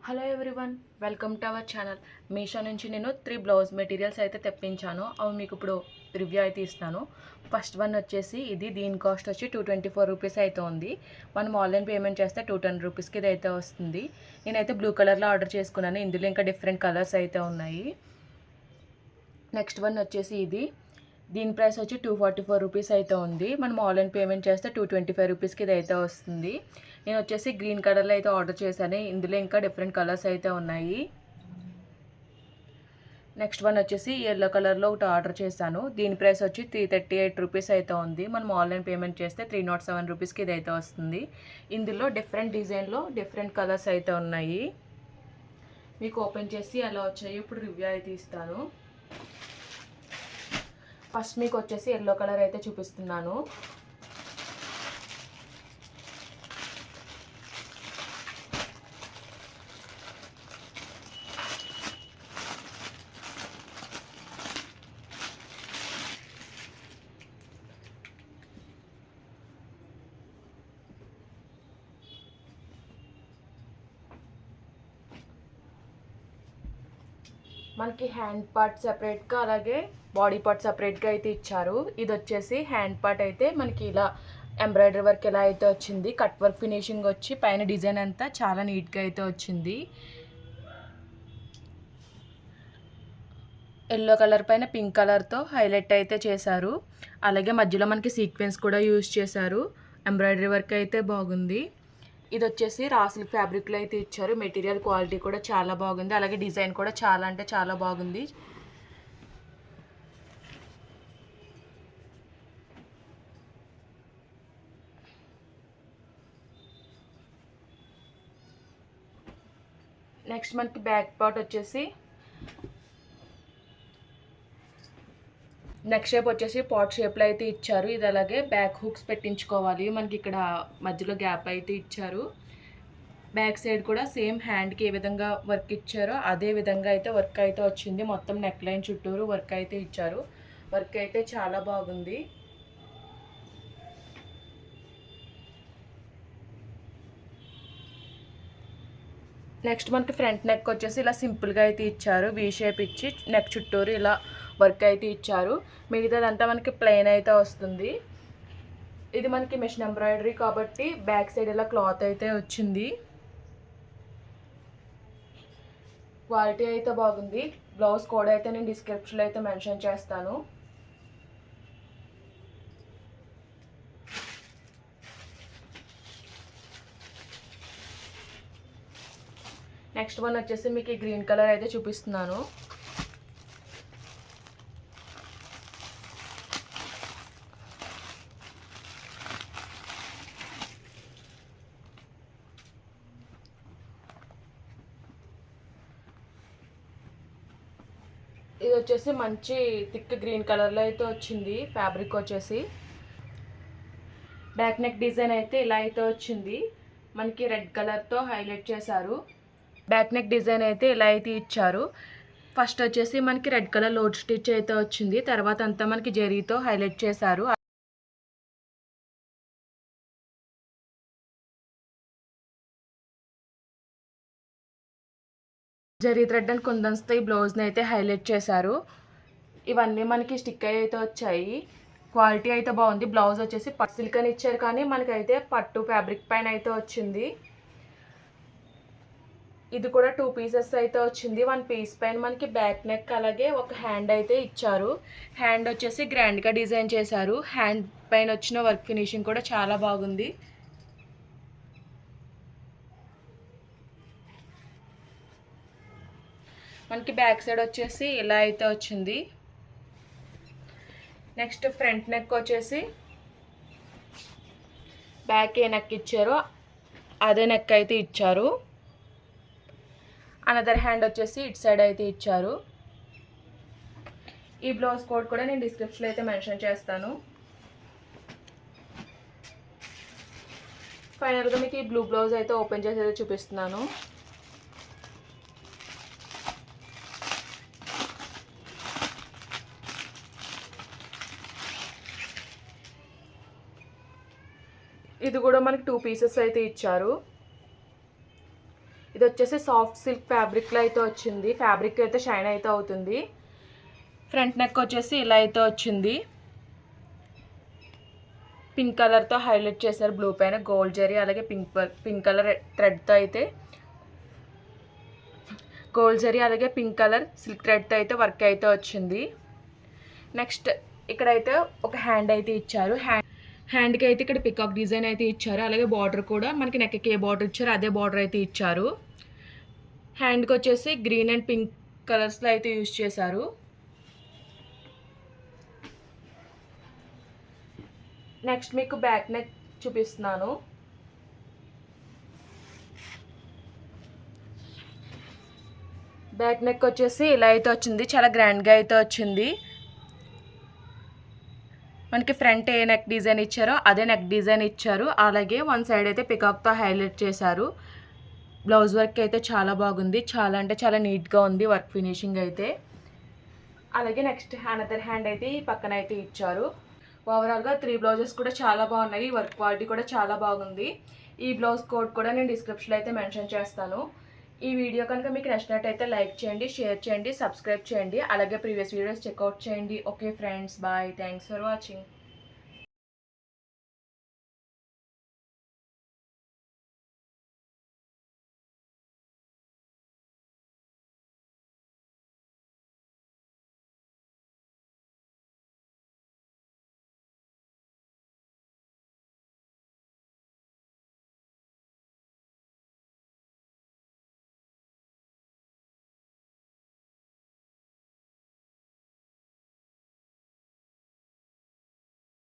Hello everyone, welcome to our channel. Meesho నుంచి నేను 3 blouse materials అయితే తెప్పించాను. అవి మీకు ఇప్పుడు రివ్యూ అయితే ఇస్తాను. ఫస్ట్ వన్ వచ్చేసి దీని కాస్ట్ వచ్చి 224 రూపీస్ అయితే ఉంది. మనం ఆన్లైన్ పేమెంట్ చేస్తే 210 రూపీస్కి ఇది అయితే వస్తుంది. నేనైతే బ్లూ కలర్లో ఆర్డర్ చేసుకున్నాను. ఇందులో ఇంకా డిఫరెంట్ కలర్స్ అయితే ఉన్నాయి. నెక్స్ట్ వన్ వచ్చేసి దీని ప్రైస్ వచ్చి 244 రూపీస్ అయితే ఉంది. మనం ఆన్లైన్ పేమెంట్ చేస్తే 225 రూపీస్కి ఇది అయితే వస్తుంది. నేను వచ్చేసి గ్రీన్ కలర్లో అయితే ఆర్డర్ చేశాను. ఇందులో ఇంకా డిఫరెంట్ కలర్స్ అయితే ఉన్నాయి. నెక్స్ట్ వన్ వచ్చేసి ఎల్లో కలర్లో ఒకటి ఆర్డర్ చేశాను. దీని ప్రైస్ వచ్చి 338 రూపీస్ అయితే ఉంది. మనం ఆన్లైన్ పేమెంట్ చేస్తే 307 రూపీస్కి ఇది అయితే వస్తుంది. ఇందులో డిఫరెంట్ డిజైన్లో డిఫరెంట్ కలర్స్ అయితే ఉన్నాయి. మీకు ఓపెన్ చేసి ఎలా వచ్చాయో ఇప్పుడు రివ్యూ అయితే ఇస్తాను. ఫస్ట్ మీకు వచ్చేసి ఎల్లో కలర్ అయితే చూపిస్తున్నాను. మనకి హ్యాండ్ పార్ట్ సెపరేట్గా అలాగే బాడీ పార్ట్ సెపరేట్గా అయితే ఇచ్చారు. ఇది వచ్చేసి హ్యాండ్ పార్ట్ అయితే మనకి ఇలా ఎంబ్రాయిడరీ వర్క్ ఎలా అయితే వచ్చింది, కట్ వర్క్ ఫినిషింగ్ వచ్చి పైన డిజైన్ అంతా చాలా నీట్గా అయితే వచ్చింది. ఎల్లో కలర్ పైన పింక్ కలర్తో హైలైట్ అయితే చేశారు. అలాగే మధ్యలో మనకి సీక్వెన్స్ కూడా యూజ్ చేశారు. ఎంబ్రాయిడరీ వర్క్ అయితే బాగుంది. ఇది వచ్చేసి రా సిల్క్ ఫ్యాబ్రిక్లో అయితే ఇచ్చారు. మెటీరియల్ క్వాలిటీ కూడా చాలా బాగుంది. అలాగే డిజైన్ కూడా చాలా అంటే చాలా బాగుంది. నెక్స్ట్ మనకి బ్యాక్ పార్ట్ వచ్చేసి నెక్ షేప్ వచ్చేసి పాట్ షేప్లో అయితే ఇచ్చారు. ఇది అలాగే బ్యాక్ హుక్స్ పెట్టించుకోవాలి. మనకి ఇక్కడ మధ్యలో గ్యాప్ అయితే ఇచ్చారు. బ్యాక్ సైడ్ కూడా సేమ్ హ్యాండ్కి ఏ విధంగా వర్క్ ఇచ్చారో అదే విధంగా అయితే వర్క్ అయితే వచ్చింది. మొత్తం నెక్ లైన్ చుట్టూరు వర్క్ అయితే ఇచ్చారు. వర్క్ అయితే చాలా బాగుంది. నెక్స్ట్ మనకి ఫ్రంట్ నెక్ వచ్చేసి ఇలా సింపుల్గా అయితే ఇచ్చారు. వీ షేప్ ఇచ్చి నెక్ చుట్టూరు ఇలా వర్క్ అయితే ఇచ్చారు. మిగతాదంతా మనకి ప్లెయిన్ అయితే వస్తుంది. ఇది మనకి మిషన్ ఎంబ్రాయిడరీ కాబట్టి బ్యాక్ సైడ్ ఇలా క్లాత్ అయితే వచ్చింది. క్వాలిటీ అయితే బాగుంది. బ్లౌజ్ కోడ్ అయితే నేను డిస్క్రిప్షన్లో అయితే మెన్షన్ చేస్తాను. నెక్స్ట్ వన్ వచ్చేసి మీకు ఈ గ్రీన్ కలర్ అయితే చూపిస్తున్నాను. ఇది వచ్చేసి మంచి థిక్ గ్రీన్ కలర్లో అయితే వచ్చింది. ఫ్యాబ్రిక్ వచ్చేసి బ్యాక్ నెక్ డిజైన్ అయితే ఇలా అయితే వచ్చింది. మనకి రెడ్ కలర్తో హైలైట్ చేశారు. బ్యాక్ నెక్ డిజైన్ అయితే ఇలా అయితే ఇచ్చారు. ఫస్ట్ వచ్చేసి మనకి రెడ్ కలర్ లోడ్ స్టిచ్ అయితే వచ్చింది. తర్వాత అంతా మనకి జరీతో హైలైట్ చేశారు. జరీ థ్రెడ్ అండ్ కుందన్స్తో ఈ బ్లౌజ్ని అయితే హైలైట్ చేశారు. ఇవన్నీ మనకి స్టిక్ అయితే వచ్చాయి. క్వాలిటీ అయితే బాగుంది. బ్లౌజ్ వచ్చేసి పట్టు సిల్క్ అని ఇచ్చారు కానీ మనకైతే పట్టు ఫ్యాబ్రిక్ పైన అయితే వచ్చింది. ఇది కూడా 2 పీసెస్ అయితే వచ్చింది. 1 పీస్ పైన మనకి బ్యాక్ నెక్ అలాగే ఒక హ్యాండ్ అయితే ఇచ్చారు. హ్యాండ్ వచ్చేసి గ్రాండ్గా డిజైన్ చేశారు. హ్యాండ్ పైన వచ్చిన వర్క్ ఫినిషింగ్ కూడా చాలా బాగుంది. మనకి బ్యాక్ సైడ్ వచ్చేసి ఇలా అయితే వచ్చింది. నెక్స్ట్ ఫ్రంట్ నెక్ వచ్చేసి బ్యాక్ ఏ నెక్ ఇచ్చారో అదే నెక్ అయితే ఇచ్చారు. అనదర్ హ్యాండ్ వచ్చేసి ఇటు సైడ్ అయితే ఇచ్చారు. ఈ బ్లౌజ్ కోడ్ కూడా నేను డిస్క్రిప్షన్లో అయితే మెన్షన్ చేస్తాను. ఫైనల్గా మీకు ఈ బ్లూ బ్లౌజ్ అయితే ఓపెన్ చేసి అయితే చూపిస్తున్నాను. ఇది కూడా మనకి 2 పీసెస్ అయితే ఇచ్చారు. ఇది వచ్చేసి సాఫ్ట్ సిల్క్ ఫ్యాబ్రిక్లో అయితే వచ్చింది. ఫ్యాబ్రిక్ అయితే షైన్ అయితే అవుతుంది. ఫ్రంట్ నెక్ వచ్చేసి ఇలా అయితే వచ్చింది. పింక్ కలర్తో హైలైట్ చేశారు బ్లూ పైన గోల్డ్ జరీ, అలాగే పింక్ కలర్ థ్రెడ్తో అయితే గోల్డ్ జరీ అలాగే పింక్ కలర్ సిల్క్ థ్రెడ్తో అయితే వర్క్ అయితే వచ్చింది. నెక్స్ట్ ఇక్కడైతే ఒక హ్యాండ్ అయితే ఇచ్చారు. హ్యాండ్కి అయితే ఇక్కడ పికాక్ డిజైన్ అయితే ఇచ్చారు. అలాగే బార్డర్ కూడా మనకి నెక్కి ఏ బార్డర్ ఇచ్చారో అదే బార్డర్ అయితే ఇచ్చారు. హ్యాండ్కి వచ్చేసి గ్రీన్ అండ్ పింక్ కలర్స్లో అయితే యూజ్ చేశారు. నెక్స్ట్ మీకు బ్యాక్ నెక్ చూపిస్తున్నాను. బ్యాక్ నెక్ వచ్చేసి ఇలా అయితే వచ్చింది. చాలా గ్రాండ్గా అయితే వచ్చింది. మనకి ఫ్రంట్ ఏ నెక్ డిజైన్ ఇచ్చారో అదే నెక్ డిజైన్ ఇచ్చారు. అలాగే వన్ సైడ్ అయితే పికాక్తో హైలైట్ చేశారు. బ్లౌజ్ వర్క్ అయితే చాలా బాగుంది. చాలా అంటే చాలా నీట్గా ఉంది వర్క్ ఫినిషింగ్ అయితే. అలాగే నెక్స్ట్ అనదర్ హ్యాండ్ అయితే ఈ పక్కన అయితే ఇచ్చారు. ఓవరాల్గా 3 బ్లౌజెస్ కూడా చాలా బాగున్నాయి. వర్క్ క్వాలిటీ కూడా చాలా బాగుంది. ఈ బ్లౌజ్ కోడ్ కూడా నేను డిస్క్రిప్షన్లో అయితే మెన్షన్ చేస్తాను. ఈ వీడియో కనుక మీకు నచ్చినట్టయితే లైక్ చేయండి, షేర్ చేయండి, సబ్స్క్రైబ్ చేయండి. అలాగే ప్రీవియస్ వీడియోస్ చెక్అవుట్ చేయండి. Okay friends, bye. Thanks for watching.